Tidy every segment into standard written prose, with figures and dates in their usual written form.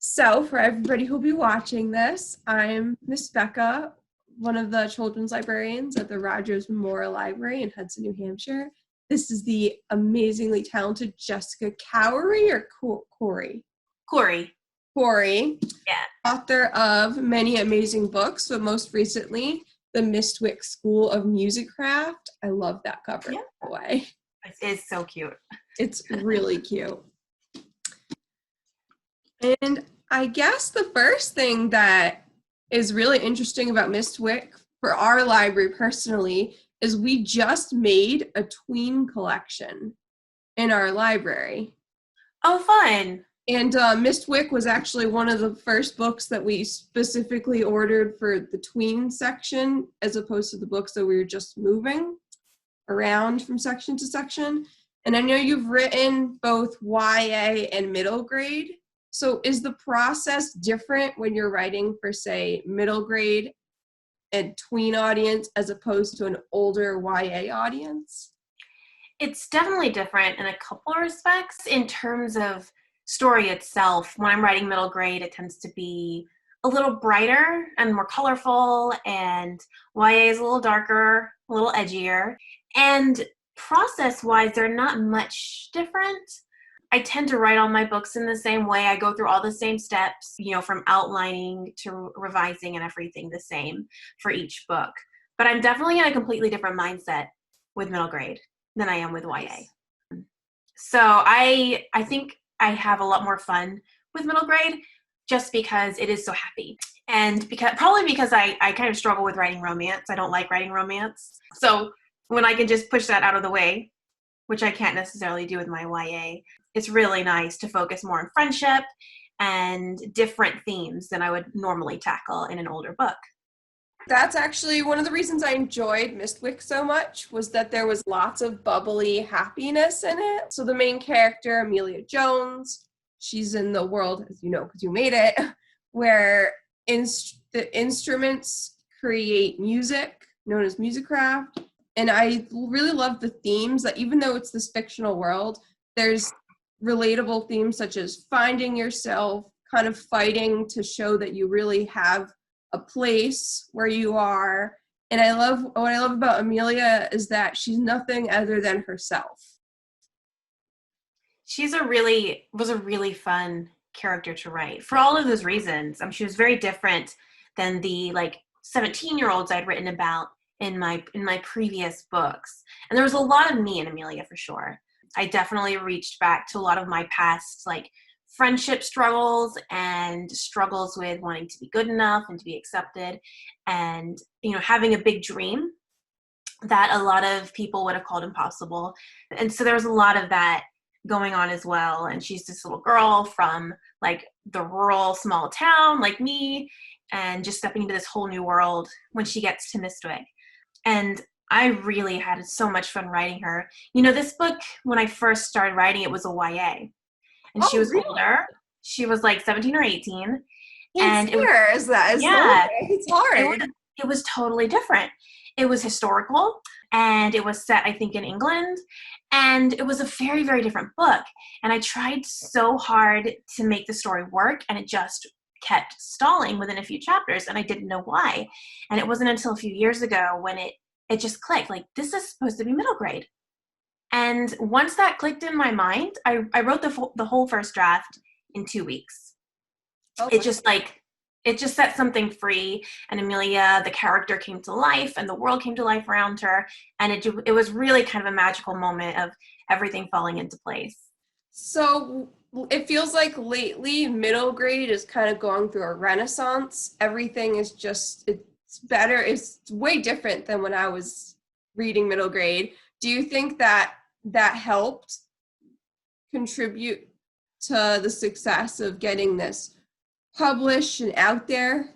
So, for everybody who'll be watching this, I'm Miss Becca, one of the children's librarians at the Rogers Memorial Library in Hudson, New Hampshire. This is the amazingly talented Jessica Khoury or Khoury? Khoury. Khoury, Yeah. author of many amazing books, but most recently, the Mystwick School of Musicraft. I love that cover, by the way. It is so cute. It's really cute. And I guess the first thing that is really interesting about Mystwick for our library personally is we just made a tween collection in our library. Oh, fun. And Mystwick was actually one of the first books that we specifically ordered for the tween section, as opposed to the books that we were just moving around from section to section. And I know you've written both YA and middle grade. So is the process different when you're writing for, say, middle grade and tween audience as opposed to an older YA audience? It's definitely different in a couple of respects. In terms of story itself, when I'm writing middle grade, it tends to be a little brighter and more colorful, and YA is a little darker, a little edgier. And process-wise, they're not much different. I tend to write all my books in the same way. I go through all the same steps, from outlining to revising and everything the same for each book. But I'm definitely in a completely different mindset with middle grade than I am with YA. So I think I have a lot more fun with middle grade just because it is so happy. And probably because I kind of struggle with writing romance. I don't like writing romance. So when I can just push that out of the way, which I can't necessarily do with my YA, it's really nice to focus more on friendship and different themes than I would normally tackle in an older book. That's actually one of the reasons I enjoyed Mystwick so much, was that there was lots of bubbly happiness in it. So the main character, Amelia Jones, she's in the world, as you know, because you made it, where the instruments create music, known as musicraft. And I really love the themes that even though it's this fictional world, there's relatable themes such as finding yourself, kind of fighting to show that you really have a place where you are. And what I love about Amelia is that she's nothing other than herself. Was a really fun character to write for all of those reasons. She was very different than the 17-year-olds I'd written about in my previous books. And there was a lot of me in Amelia for sure. I definitely reached back to a lot of my past friendship struggles and struggles with wanting to be good enough and to be accepted, and having a big dream that a lot of people would have called impossible. And so there was a lot of that going on as well. And she's this little girl from the rural small town like me, and just stepping into this whole new world when she gets to Mystwick. And I really had so much fun writing her. This book, when I first started writing it, was a YA. And she was older. She was 17 or 18. And it's hard. It was totally different. It was historical, and it was set, I think, in England. And it was a very, very different book. And I tried so hard to make the story work, and it just kept stalling within a few chapters, and I didn't know why. And it wasn't until a few years ago when it just clicked, this is supposed to be middle grade. And once that clicked in my mind, I wrote the whole first draft in 2 weeks. Okay. It just set something free, and Amelia, the character, came to life, and the world came to life around her, and it was really kind of a magical moment of everything falling into place. So it feels like lately middle grade is kind of going through a renaissance. Everything is it's better. It's way different than when I was reading middle grade. Do you think that helped contribute to the success of getting this published and out there?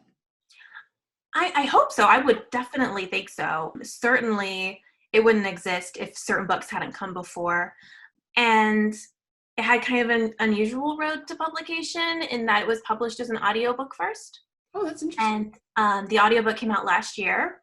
I hope so. I would definitely think so. Certainly it wouldn't exist if certain books hadn't come before. And it had kind of an unusual road to publication in that it was published as an audiobook first. Oh, that's interesting. And the audiobook came out last year.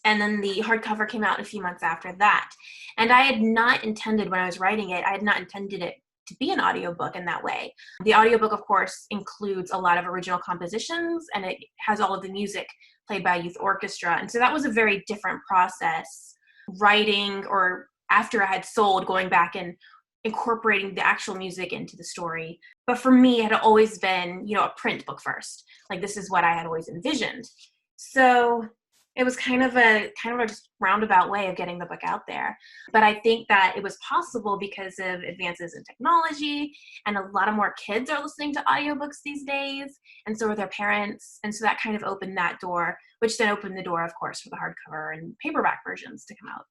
And then the hardcover came out a few months after that. And I had not intended, when I was writing it, I had not intended it to be an audiobook in that way. The audiobook, of course, includes a lot of original compositions, and it has all of the music played by a youth orchestra. And so that was a very different process, writing, or after I had sold, going back and incorporating the actual music into the story. But for me, it had always been, a print book first. Like, this is what I had always envisioned. So it was kind of a just roundabout way of getting the book out there. But I think that it was possible because of advances in technology, and a lot of more kids are listening to audiobooks these days, and so are their parents. And so that kind of opened that door, which then opened the door, of course, for the hardcover and paperback versions to come out.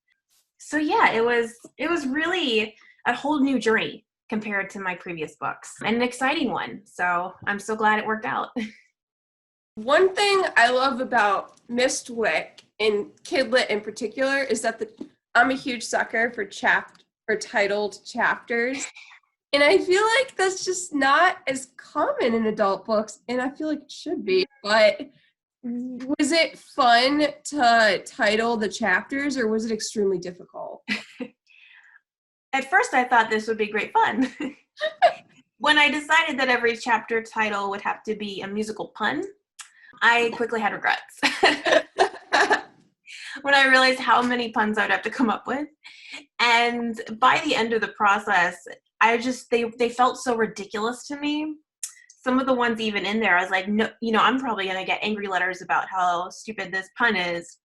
So yeah, it was really a whole new journey compared to my previous books, and an exciting one. So I'm so glad it worked out. One thing I love about Mystwick, and Kidlit in particular, is that I'm a huge sucker for titled chapters. And I feel like that's just not as common in adult books, and I feel like it should be. But was it fun to title the chapters, or was it extremely difficult? At first, I thought this would be great fun. When I decided that every chapter title would have to be a musical pun, I quickly had regrets. When I realized how many puns I'd have to come up with. And by the end of the process, they felt so ridiculous to me. Some of the ones even in there, I was like, no, I'm probably going to get angry letters about how stupid this pun is.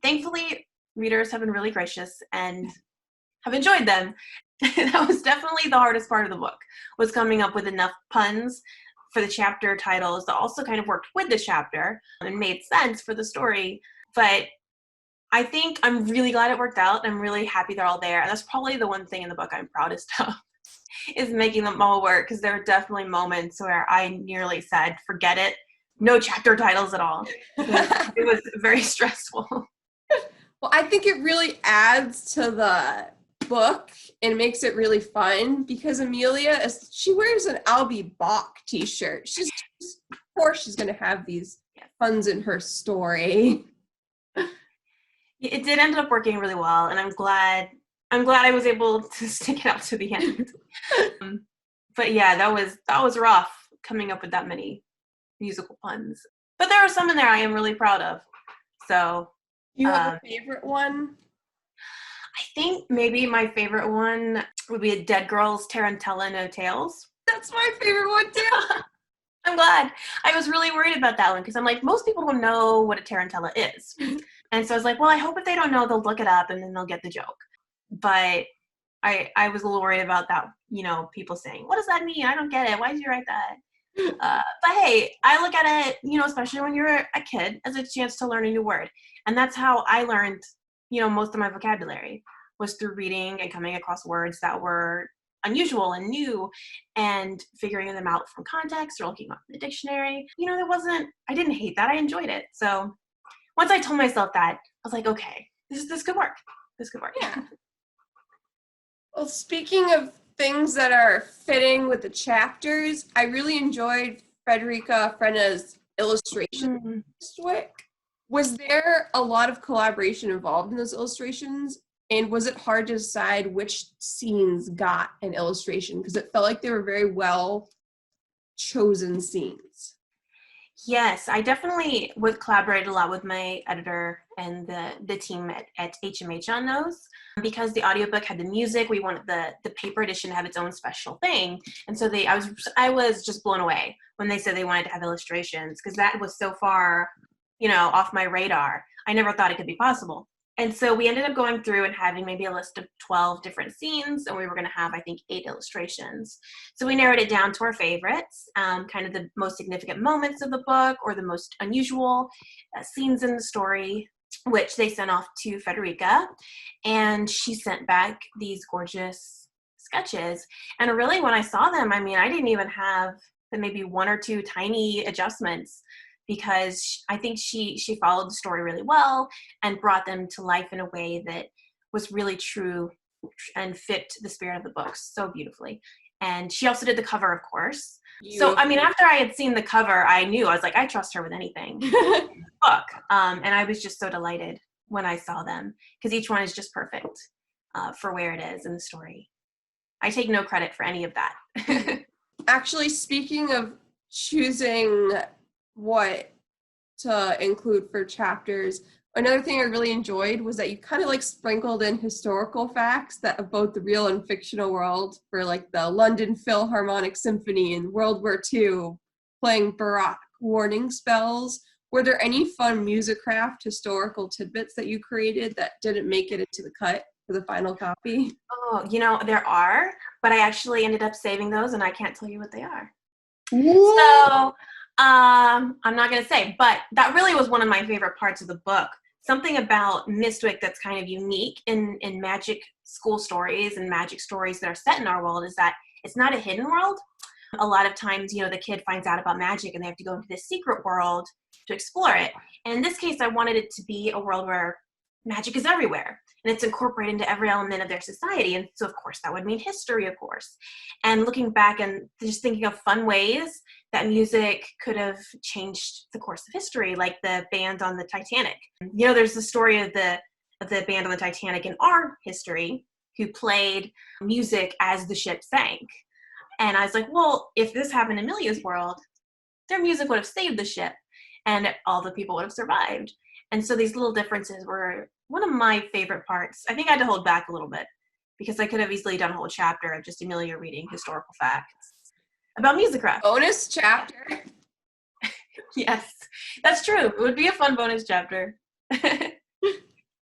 Thankfully, readers have been really gracious and have enjoyed them. That was definitely the hardest part of the book, was coming up with enough puns for the chapter titles that also kind of worked with the chapter and made sense for the story. But I think I'm really glad it worked out. I'm really happy they're all there. And that's probably the one thing in the book I'm proudest of, is making them all work, because there are definitely moments where I nearly said, forget it, no chapter titles at all. It was very stressful. Well, I think it really adds to the book and makes it really fun, because Amelia, she wears an Albie Bach t-shirt. Of course she's going to have these puns in her story. It did end up working really well, and I'm glad I was able to stick it out to the end. But yeah, that was rough, coming up with that many musical puns. But there are some in there I am really proud of. So, you have a favorite one? I think maybe my favorite one would be a Dead Girls Tarantella No Tails. That's my favorite one too. I'm glad. I was really worried about that one, because I'm like, most people don't know what a tarantella is. And so I was like, well, I hope if they don't know, they'll look it up and then they'll get the joke. But I was a little worried about that, people saying, what does that mean? I don't get it. Why did you write that? But hey, I look at it, especially when you're a kid, as a chance to learn a new word. And that's how I learned, most of my vocabulary, was through reading and coming across words that were unusual and new, and figuring them out from context or looking up in the dictionary. I didn't hate that. I enjoyed it. So once I told myself that, I was like, okay, this could work. This could work. Yeah. Well, speaking of things that are fitting with the chapters, I really enjoyed Frederica Frena's illustration. Was there a lot of collaboration involved in those illustrations? And was it hard to decide which scenes got an illustration? Because it felt like they were very well chosen scenes. Yes, I definitely would collaborate a lot with my editor and the team at HMH on those. Because the audiobook had the music, we wanted the paper edition to have its own special thing. And so I was just blown away when they said they wanted to have illustrations, because that was so far, off my radar. I never thought it could be possible. And so we ended up going through and having maybe a list of 12 different scenes, and we were going to have, I think, 8 illustrations. So we narrowed it down to our favorites, kind of the most significant moments of the book, or the most unusual scenes in the story, which they sent off to Frederica. And she sent back these gorgeous sketches. And really, when I saw them, I didn't even have maybe 1 or 2 tiny adjustments, because I think she followed the story really well and brought them to life in a way that was really true and fit the spirit of the book so beautifully. And she also did the cover, of course. So, after I had seen the cover, I was like, I trust her with anything in the book. And I was just so delighted when I saw them, because each one is just perfect for where it is in the story. I take no credit for any of that. Actually, speaking of choosing what to include for chapters, another thing I really enjoyed was that you kind of like sprinkled in historical facts that of both the real and fictional world, for like the London Philharmonic Symphony in World War II playing Baroque warning spells. Were there any fun Musicraft historical tidbits that you created that didn't make it into the cut for the final copy? Oh, there are, but I actually ended up saving those, and I can't tell you what they are. What? So I'm not going to say, but that really was one of my favorite parts of the book. Something about Mystwick that's kind of unique in magic school stories and magic stories that are set in our world is that it's not a hidden world. A lot of times, the kid finds out about magic and they have to go into this secret world to explore it. And in this case, I wanted it to be a world where magic is everywhere and it's incorporated into every element of their society. And so, of course, that would mean history, of course. And looking back and just thinking of fun ways that music could have changed the course of history, like the band on the Titanic. There's the story of the band on the Titanic in our history who played music as the ship sank. And I was like, well, if this happened in Amelia's world, their music would have saved the ship and all the people would have survived. And so these little differences were one of my favorite parts. I think I had to hold back a little bit because I could have easily done a whole chapter of just Amelia reading historical facts about Musicraft. Bonus chapter. Yes, that's true. It would be a fun bonus chapter.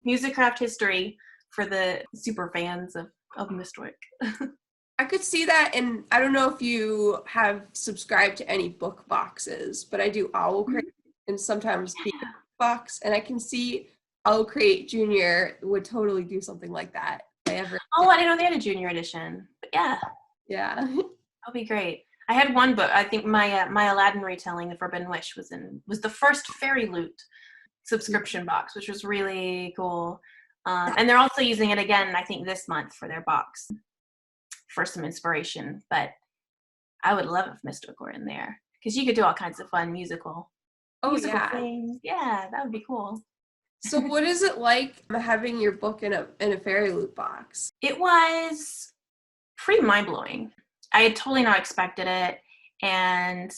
Musicraft history for the super fans of Mystwick. I could see that, and I don't know if you have subscribed to any book boxes, but I do Owl Crate and sometimes Beacon Box, and I can see Owl Crate Junior would totally do something like that. I didn't know they had a junior edition, but yeah. Yeah. That'll be great. I had one book. I think my Aladdin retelling, The Forbidden Wish, was the first Fairy Loot subscription box, which was really cool. And they're also using it again, I think, this month for their box for some inspiration. But I would love if Mystwick were in there because you could do all kinds of fun musical things. Yeah, that would be cool. So what is it like having your book in a Fairy Loot box? It was pretty mind-blowing. I had totally not expected it, and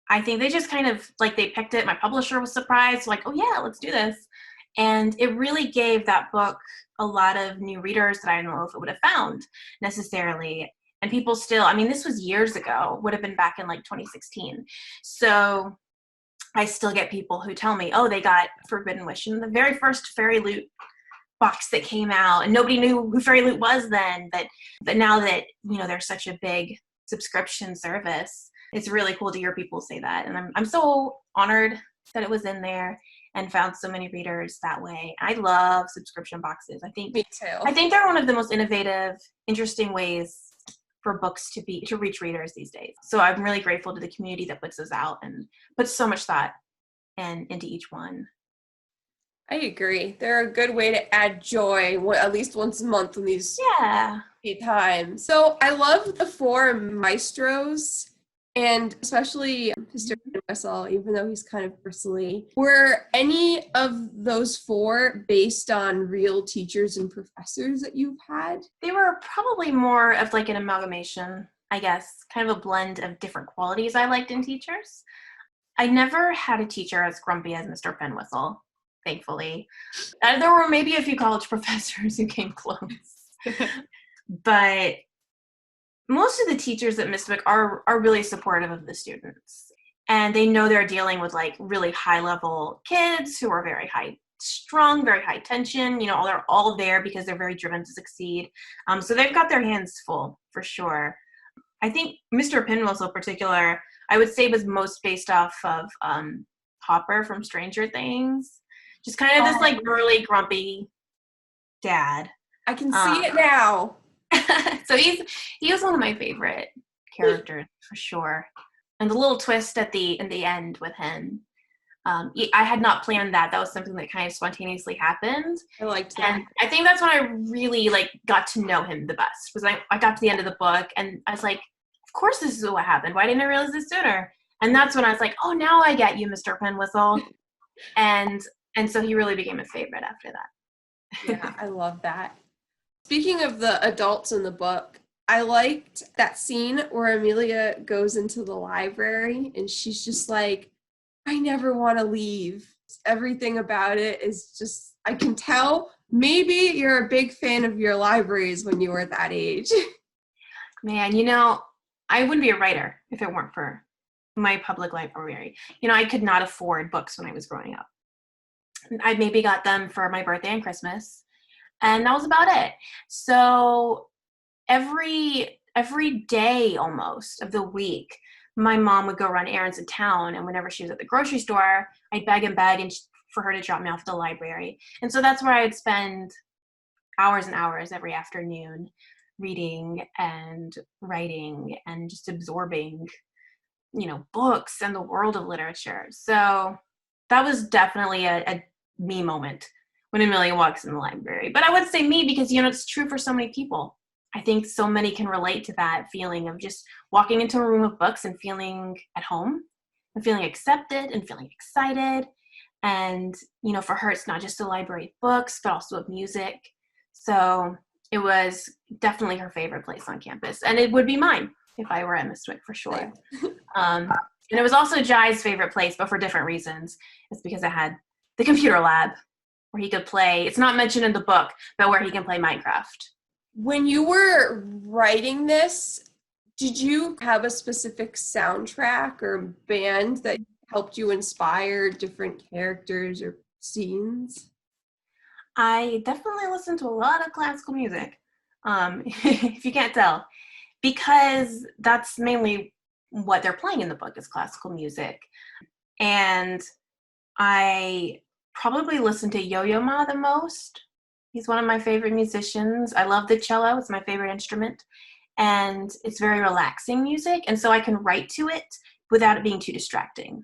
I think they just kind of, they picked it. My publisher was surprised, oh yeah, let's do this. And it really gave that book a lot of new readers that I don't know if it would have found necessarily. And people still, this was years ago, would have been back in 2016. So I still get people who tell me, oh, they got Forbidden Wish in the very first Fairy Loot box that came out, and nobody knew who Fairy Loot was then, but now that there's such a big subscription service, it's really cool to hear people say that, and I'm so honored that it was in there and found so many readers that way. I love subscription boxes. Me too. I think they're one of the most innovative, interesting ways for books to reach readers these days. So I'm really grateful to the community that puts those out and puts so much thought into each one. I agree. They're a good way to add joy, at least once a month in these times. So I love the 4 maestros, and especially Mr. Whistle, even though he's kind of bristly. Were any of those 4 based on real teachers and professors that you've had? They were probably more of an amalgamation, I guess, kind of a blend of different qualities I liked in teachers. I never had a teacher as grumpy as Mr. Penwhistle. Thankfully. There were maybe a few college professors who came close. But most of the teachers at Mystwick are really supportive of the students. And they know they're dealing with really high-level kids who are very high-strung, very high tension. They're all there because they're very driven to succeed. So they've got their hands full, for sure. I think Mr. Penwhistle in particular, I would say was most based off of Hopper from Stranger Things. Just kind of this burly, grumpy dad. I can see it now. So he was one of my favorite characters for sure. And the little twist at the end with him, I had not planned that. That was something that kind of spontaneously happened. I liked that. And I think that's when I really got to know him the best. Was I got to the end of the book and I was like, of course this is what happened. Why didn't I realize this sooner? And that's when I was like, oh, now I get you, Mr. Penwhistle. And so he really became a favorite after that. Yeah, I love that. Speaking of the adults in the book, I liked that scene where Amelia goes into the library and she's just like, I never want to leave. Everything about it is just, I can tell maybe you're a big fan of your libraries when you were that age. Man, I wouldn't be a writer if it weren't for my public library. I could not afford books when I was growing up. I maybe got them for my birthday and Christmas, and that was about it. So every day almost of the week, my mom would go run errands in town, and whenever she was at the grocery store, I'd beg and beg for her to drop me off at the library. And so that's where I'd spend hours and hours every afternoon reading and writing and just absorbing, books and the world of literature. So that was definitely a me moment when Amelia walks in the library. But I would say me because, it's true for so many people. I think so many can relate to that feeling of just walking into a room of books and feeling at home and feeling accepted and feeling excited. And, for her, it's not just a library of books, but also of music. So it was definitely her favorite place on campus. And it would be mine if I were at Mystwick for sure. And it was also Jai's favorite place, but for different reasons. It's because it had the computer lab where he could play. It's not mentioned in the book, but where he can play Minecraft. When you were writing this, did you have a specific soundtrack or band that helped you inspire different characters or scenes? I definitely listen to a lot of classical music, if you can't tell, because that's mainly what they're playing in the book is classical music. And I probably listen to Yo-Yo Ma the most. He's one of my favorite musicians. I love the cello. It's my favorite instrument. And it's very relaxing music. And so I can write to it without it being too distracting.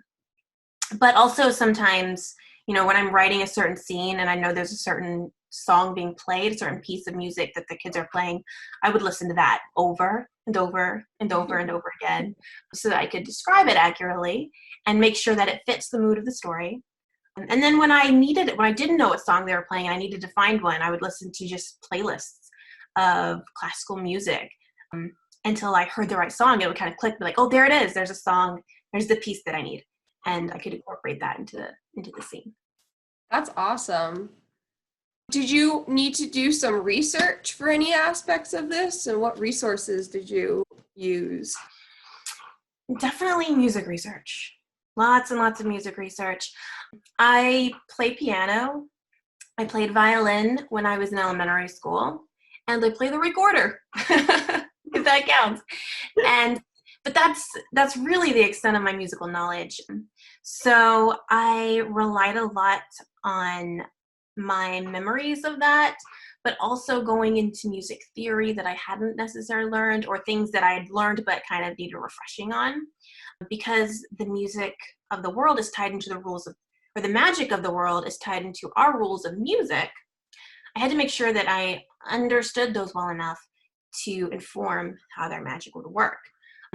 But also sometimes, when I'm writing a certain scene and I know there's a certain song being played, a certain piece of music that the kids are playing, I would listen to that over and over and over and over again so that I could describe it accurately and make sure that it fits the mood of the story. And then when I didn't know what song they were playing and I needed to find one, I would listen to just playlists of classical music until I heard the right song. It would kind of click, be like, oh, there it is. There's a song. There's the piece that I need. And I could incorporate that into the scene. That's awesome. Did you need to do some research for any aspects of this? And what resources did you use? Definitely music research. Lots and lots of music research. I play piano. I played violin when I was in elementary school. And I play the recorder, if that counts. But that's really the extent of my musical knowledge. So I relied a lot on my memories of that, but also going into music theory that I hadn't necessarily learned or things that I had learned but kind of needed refreshing on. Because the music of the world is tied into the magic of the world is tied into our rules of music, I had to make sure that I understood those well enough to inform how their magic would work.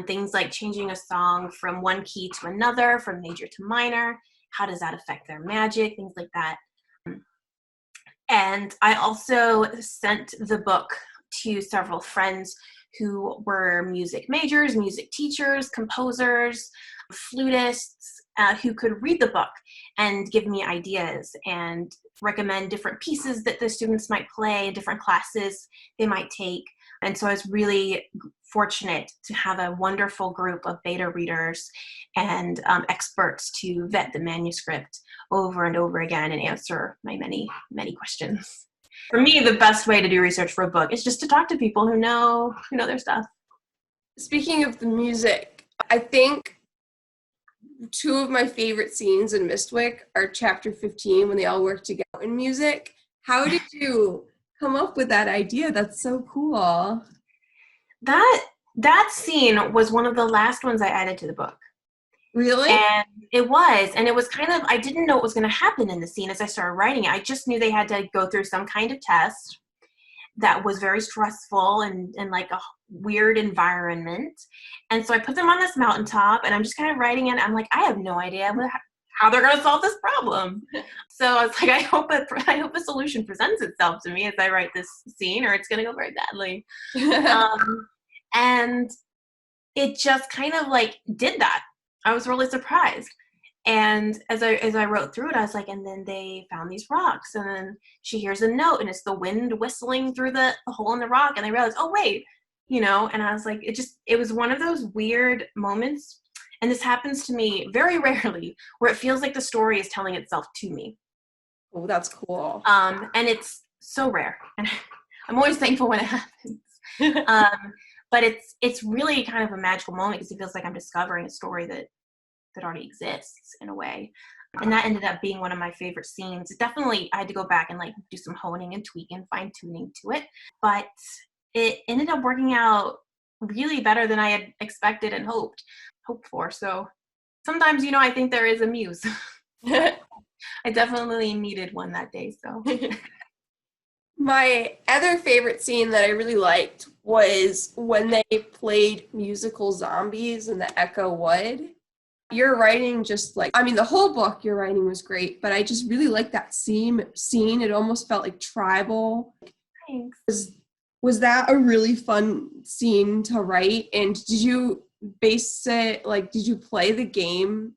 Things like changing a song from one key to another, from major to minor, how does that affect their magic, things like that. And I also sent the book to several friends who were music majors, music teachers, composers, flutists, who could read the book and give me ideas and recommend different pieces that the students might play, different classes they might take. And so I was really fortunate to have a wonderful group of beta readers and experts to vet the manuscript over and over again and answer my many, many questions. For me, the best way to do research for a book is just to talk to people who know their stuff. Speaking of the music, I think two of my favorite scenes in Mystwick are chapter 15 when they all work together in music. How did you come up with that idea? That's so cool. That scene was one of the last ones I added to the book. Really? And it was kind of, I didn't know what was going to happen in the scene as I started writing it. I just knew they had to go through some kind of test that was very stressful and like a weird environment. And so I put them on this mountaintop and I'm just kind of writing it. I'm like, I have no idea how they're going to solve this problem. So I was like, I hope a solution presents itself to me as I write this scene or it's going to go very badly. And it just kind of like did that. I was really surprised. And as I wrote through it, I was like, and then they found these rocks, and then she hears a note, and it's the wind whistling through the hole in the rock, and they realize, oh wait, and I was like, it was one of those weird moments, and this happens to me very rarely, where it feels like the story is telling itself to me. Oh, that's cool. And it's so rare, and I'm always thankful when it happens. But it's really kind of a magical moment because it feels like I'm discovering a story that already exists in a way. And that ended up being one of my favorite scenes. Definitely, I had to go back and like do some honing and tweaking, fine tuning to it. But it ended up working out really better than I had expected and hoped for. So sometimes, I think there is a muse. I definitely needed one that day. So My other favorite scene that I really liked was when they played musical zombies in the Echo Wood. Your writing the whole book, your writing was great, but I just really liked that scene. It almost felt like tribal. Thanks. Was that a really fun scene to write? And did you base it, did you play the game?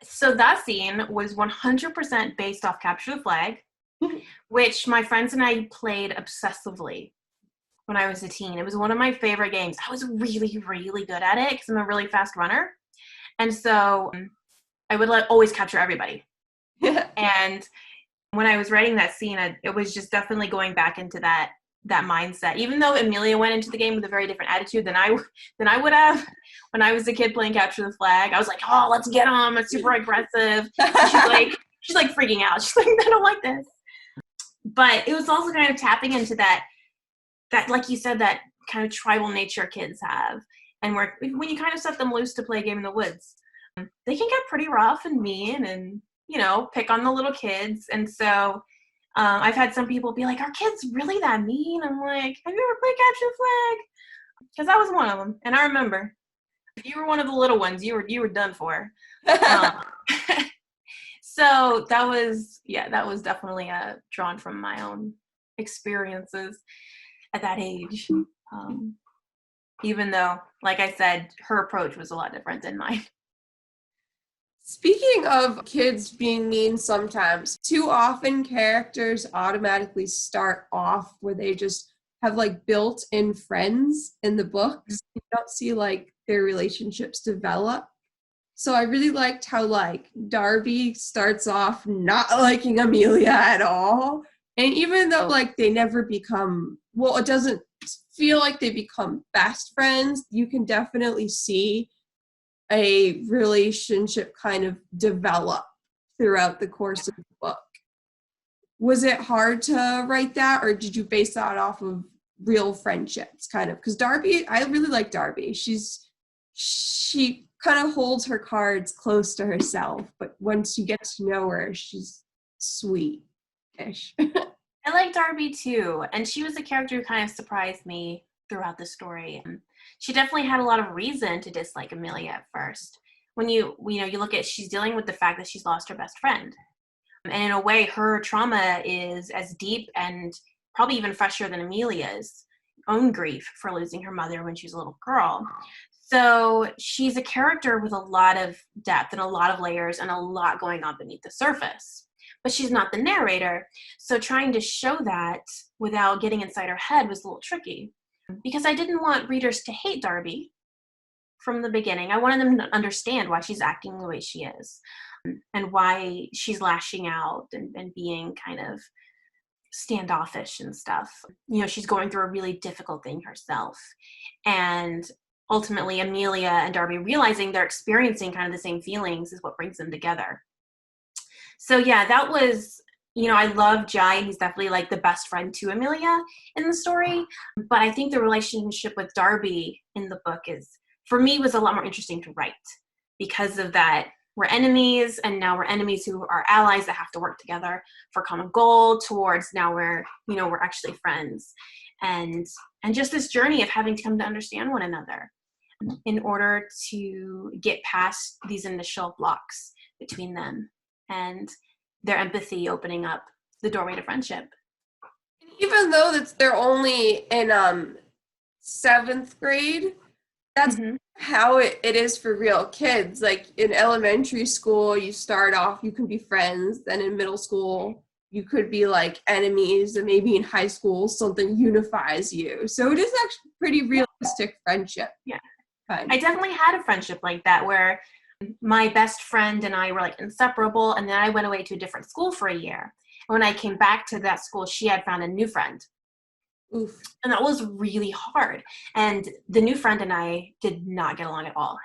So that scene was 100% based off Capture the Flag, which my friends and I played obsessively when I was a teen. It was one of my favorite games. I was really, really good at it because I'm a really fast runner. And so I would always capture everybody. And when I was writing that scene, it was just definitely going back into that mindset. Even though Amelia went into the game with a very different attitude than I would have when I was a kid playing Capture the Flag. I was like, oh, let's get them. It's super aggressive. She's like freaking out. She's like, I don't like this. But it was also kind of tapping into that, like you said, that kind of tribal nature kids have. And when you kind of set them loose to play a game in the woods, they can get pretty rough and mean and, pick on the little kids. And so I've had some people be like, are kids really that mean? I'm like, have you ever played Capture the Flag? Because I was one of them. And I remember, if you were one of the little ones, you were done for. So that was definitely drawn from my own experiences at that age. Even though, like I said, her approach was a lot different than mine. Speaking of kids being mean sometimes, too often characters automatically start off where they just have built-in friends in the books. You don't see their relationships develop. So I really liked how Darby starts off not liking Amelia at all. And even though they never become, it doesn't feel like they become best friends, you can definitely see a relationship kind of develop throughout the course of the book. Was it hard to write that, or did you base that off of real friendships kind of? Because Darby, I really like Darby. She kind of holds her cards close to herself, but once you get to know her, she's sweet-ish. I like Darby too, and she was a character who kind of surprised me throughout the story. She definitely had a lot of reason to dislike Amelia at first. When you look at, she's dealing with the fact that she's lost her best friend. And in a way, her trauma is as deep and probably even fresher than Amelia's own grief for losing her mother when she was a little girl. So she's a character with a lot of depth and a lot of layers and a lot going on beneath the surface. But she's not the narrator. So trying to show that without getting inside her head was a little tricky. Because I didn't want readers to hate Darby from the beginning. I wanted them to understand why she's acting the way she is and why she's lashing out and being kind of standoffish and stuff. She's going through a really difficult thing herself. And ultimately, Amelia and Darby realizing they're experiencing kind of the same feelings is what brings them together. So yeah, that was, I love Jai. He's definitely the best friend to Amelia in the story. But I think the relationship with Darby in the book for me, was a lot more interesting to write because of that. We're enemies, and now we're enemies who are allies that have to work together for a common goal towards now we're actually friends. And just this journey of having to come to understand one another in order to get past these initial blocks between them and their empathy opening up the doorway to friendship. even though they're only in 7th grade, that's Mm-hmm. how it is for real kids. Like in elementary school, you start off, you can be friends, then in middle school, you could be like enemies, and maybe in high school, something unifies you. So it is actually pretty realistic friendship. Yeah. Kind I of. definitely had a friendship like that where my best friend and I were like inseparable, and then I went away to a different school for a year. And when I came back to that school, she had found a new friend. Oof. And that was really hard. And the new friend and I did not get along at all.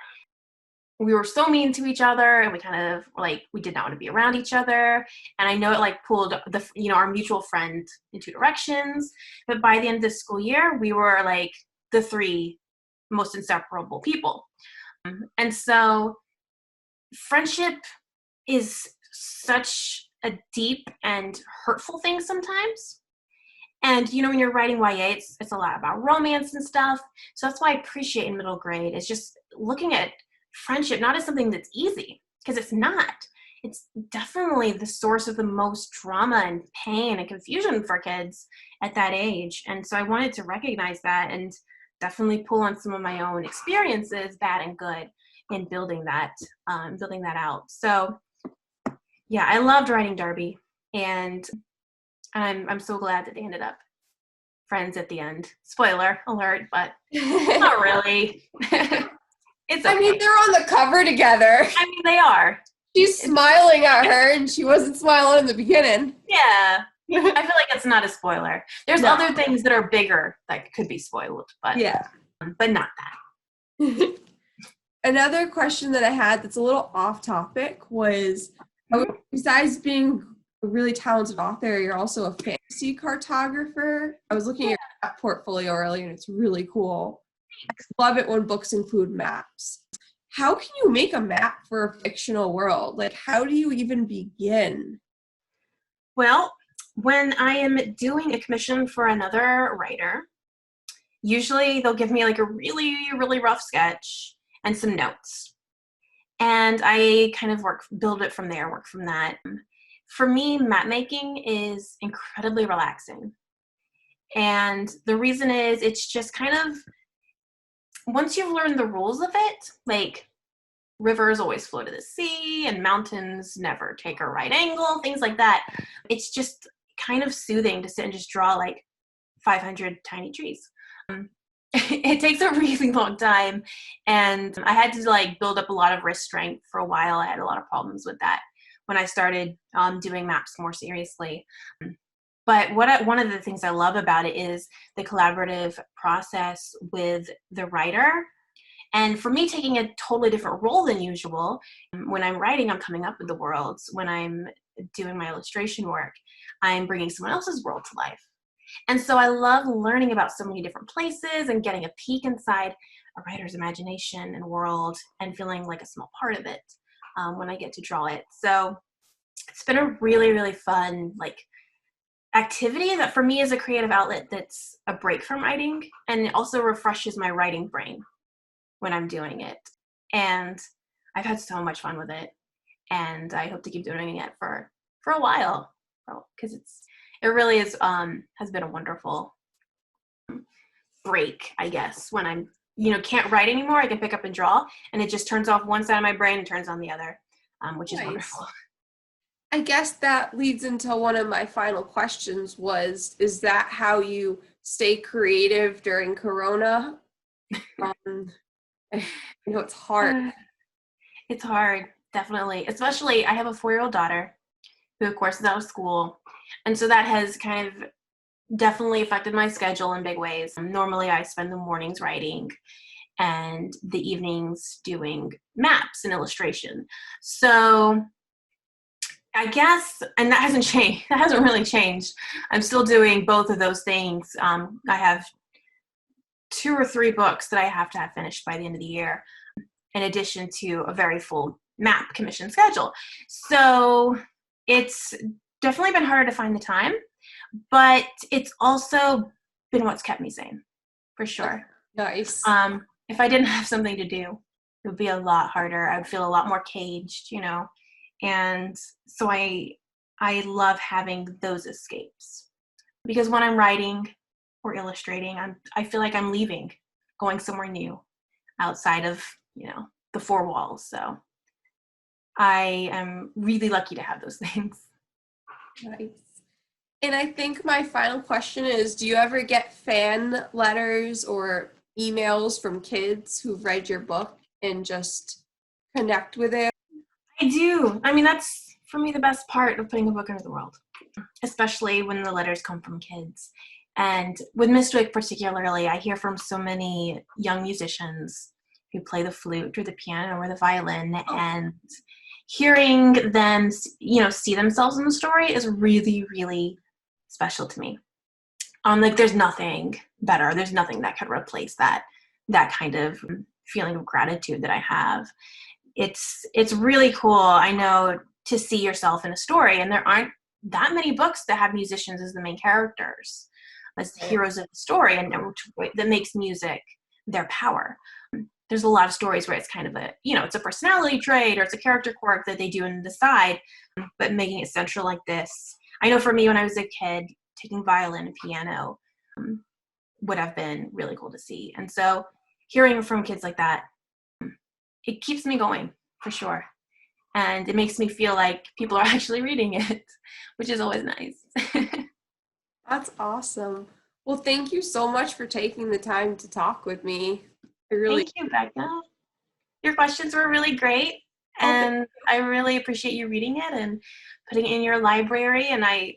We were so mean to each other, and we kind of like, we did not want to be around each other. And I know it like pulled our mutual friend in two directions. But by the end of the school year, we were like the three most inseparable people. And so friendship is such a deep and hurtful thing sometimes. And when you're writing YA, it's a lot about romance and stuff. So that's why I appreciate in middle grade is just looking at friendship not as something that's easy, because it's not. It's definitely the source of the most drama and pain and confusion for kids at that age. And so I wanted to recognize that and definitely pull on some of my own experiences, bad and good, in building that out. So yeah, I loved writing Darby, and I'm so glad that they ended up friends at the end. Spoiler alert, but not really. It's okay. I mean, they're on the cover together. I mean, they are. She's smiling at her, and she wasn't smiling in the beginning. Yeah. I feel like it's not a spoiler. There's No. other things that are bigger that could be spoiled, but Yeah. But not that. Another question that I had that's a little off topic was, besides being a really talented author, you're also a fantasy cartographer. I was looking at your portfolio earlier, and it's really cool. Love it when books include maps. How can you make a map for a fictional world? Like, how do you even begin? Well, when I am doing a commission for another writer, usually they'll give me like a really, really rough sketch and some notes. And I kind of build it from there, work from that. For me, map making is incredibly relaxing. And the reason is it's just kind of, once you've learned the rules of it, like rivers always flow to the sea and mountains never take a right angle, things like that, it's just kind of soothing to sit and just draw like 500 tiny trees. It takes a really long time, and I had to like build up a lot of wrist strength for a while. I had a lot of problems with that when I started doing maps more seriously. But one of the things I love about it is the collaborative process with the writer. And for me, taking a totally different role than usual, when I'm writing, I'm coming up with the worlds. When I'm doing my illustration work, I'm bringing someone else's world to life. And so I love learning about so many different places and getting a peek inside a writer's imagination and world and feeling like a small part of it when I get to draw it. So it's been a really, really fun activity that for me is a creative outlet that's a break from writing, and it also refreshes my writing brain when I'm doing it. And I've had so much fun with it, and I hope to keep doing it for a while, because it really is has been a wonderful break, I guess. When I'm can't write anymore, I can pick up and draw, and it just turns off one side of my brain and turns on the other, which is wonderful. I guess that leads into one of my final questions is that how you stay creative during Corona? I know it's hard. It's hard, definitely. Especially, I have a 4-year-old daughter who, of course, is out of school. And so that has kind of definitely affected my schedule in big ways. Normally, I spend the mornings writing and the evenings doing maps and illustration. So I guess, and that hasn't changed. That hasn't really changed. I'm still doing both of those things. I have 2 or 3 books that I have to have finished by the end of the year, in addition to a very full map commission schedule. So it's definitely been harder to find the time, but it's also been what's kept me sane, for sure. Nice. If I didn't have something to do, it would be a lot harder. I would feel a lot more caged, and so I love having those escapes. because when I'm writing or illustrating, I feel like I'm leaving, going somewhere new outside of, the four walls. So I am really lucky to have those things. Nice. And I think my final question is, do you ever get fan letters or emails from kids who've read your book and just connect with it? I do. I mean, that's for me the best part of putting a book into the world, especially when the letters come from kids. And with Mystwick particularly, I hear from so many young musicians who play the flute or the piano or the violin, and hearing them, see themselves in the story is really, really special to me. Like there's nothing better. There's nothing that could replace that kind of feeling of gratitude that I have. It's really cool, I know, to see yourself in a story, and there aren't that many books that have musicians as the main characters, as the heroes of the story, and that makes music their power. There's a lot of stories where it's kind of it's a personality trait or it's a character quirk that they do on the side, but making it central like this. I know for me, when I was a kid, taking violin and piano would have been really cool to see. And so hearing from kids like that, it keeps me going for sure. And it makes me feel like people are actually reading it, which is always nice. That's awesome. Well, thank you so much for taking the time to talk with me. Thank you, Becca. Your questions were really great, and I really appreciate you reading it and putting it in your library. And I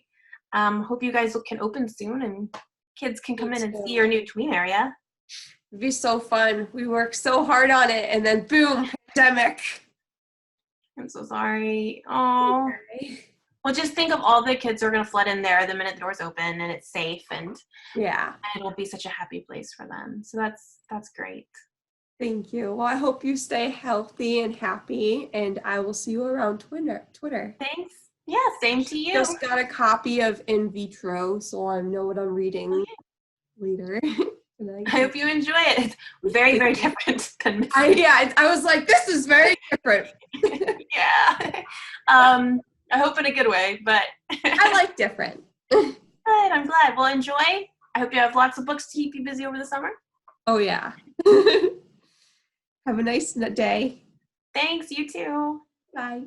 hope you guys can open soon and kids can come in and see your new tween area. It'd be so fun. We worked so hard on it, and then boom, pandemic. I'm so sorry. Oh. Well, just think of all the kids who are going to flood in there the minute the doors open and it's safe, and it'll be such a happy place for them. So that's great. Thank you. Well, I hope you stay healthy and happy, and I will see you around Twitter. Thanks. Yeah, same to you. Just got a copy of In Vitro, so I know what I'm reading later. I hope you enjoy it. It's very, very different than I was like, this is very different. Yeah. I hope in a good way, but I like different. Good, I'm glad. Well, enjoy. I hope you have lots of books to keep you busy over the summer. Oh, yeah. Have a nice day. Thanks, you too. Bye.